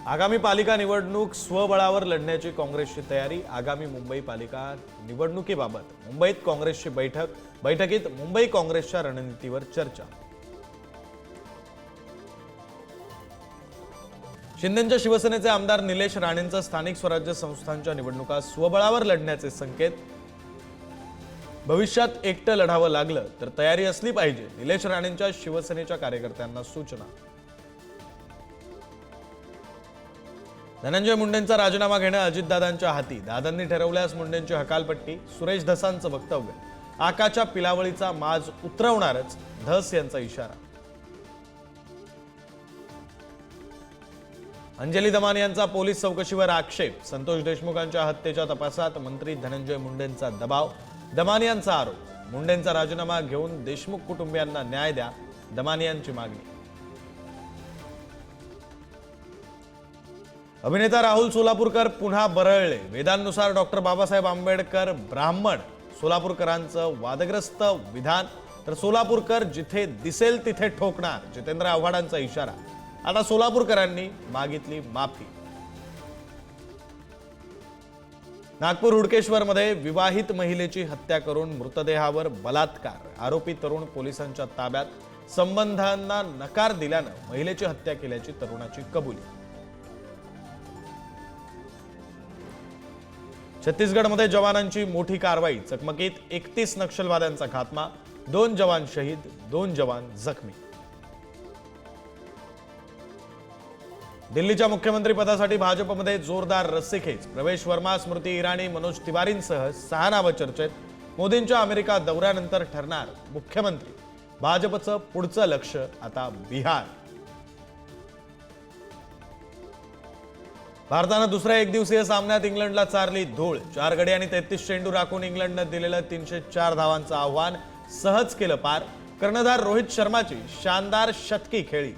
आगामी पालिका निवडणूक स्वबळावर लढण्याची काँग्रेसची तयारी। आगामी मुंबई पालिका निवडणुकीबाबत मुंबईत काँग्रेसची बैठकीत मुंबई काँग्रेसच्या रणनीतीवर चर्चा। शिंदेंच्या शिवसेनेचे आमदार निलेश राणेंचा स्थानिक स्वराज्य संस्थांच्या निवडणुका स्वबळावर लढण्याचे संकेत। भविष्यात एकटं लढावं लागलं तर तयारी असली पाहिजे, निलेश राणेंच्या शिवसेनेच्या कार्यकर्त्यांना सूचना। धनंजय मुंडेंचा राजीनामा घेणं अजितदादांच्या हाती, दादांनी ठरवल्यास मुंडेंची हकालपट्टी। सुरेश धसांचं वक्तव्य, आकाच्या पिलावळीचा माज उतरवणारच, धस यांचा इशारा। अंजली दमानी यांचा पोलीस चौकशीवर आक्षेप, संतोष देशमुखांच्या हत्येच्या तपासात मंत्री धनंजय मुंडेंचा दबाव। दमानी यांचा आरोप, मुंडेंचा राजीनामा घेऊन देशमुख कुटुंबियांना न्याय द्या, दमानी यांची मागणी। अभिनेता राहुल सोलापूरकर पुन्हा बरळले, वेदांनुसार डॉक्टर बाबासाहेब आंबेडकर ब्राह्मण, सोलापूरकरांचं वादग्रस्त विधान। तर सोलापूरकर जिथे दिसेल तिथे ठोकणार, जितेंद्र आव्हाडांचा इशारा। आता सोलापूरकरांनी मागितली माफी। नागपूर हुडकेश्वर मध्ये विवाहित महिलेची हत्या करून मृतदेहावर बलात्कार, आरोपी तरुण पोलिसांच्या ताब्यात। संबंधांना नकार दिल्यानं महिलेची हत्या केल्याची तरुणाची कबुली। छत्तीसगडमध्ये जवानांची मोठी कारवाई, चकमकीत 31 नक्षलवाद्यांचा खात्मा, 2 जवान शहीद, 2 जवान जखमी। दिल्लीच्या मुख्यमंत्री पदासाठी भाजपमध्ये जोरदार रस्सीखेच, प्रवेश वर्मा, स्मृती इराणी, मनोज तिवारींसह 6 नावं चर्चेत। मोदींच्या अमेरिका दौऱ्यानंतर ठरणार मुख्यमंत्री, भाजपचं पुढचं लक्ष आता बिहार। भारतानं दुसऱ्या एकदिवसीय सामन्यात इंग्लंडला चारली धूळ, 4 गडी आणि 33 चेंडू राखून इंग्लंडनं दिलेलं 304 धावांचं आव्हान सहज केलं पार। कर्णधार रोहित शर्माची शानदार शतकी खेळी।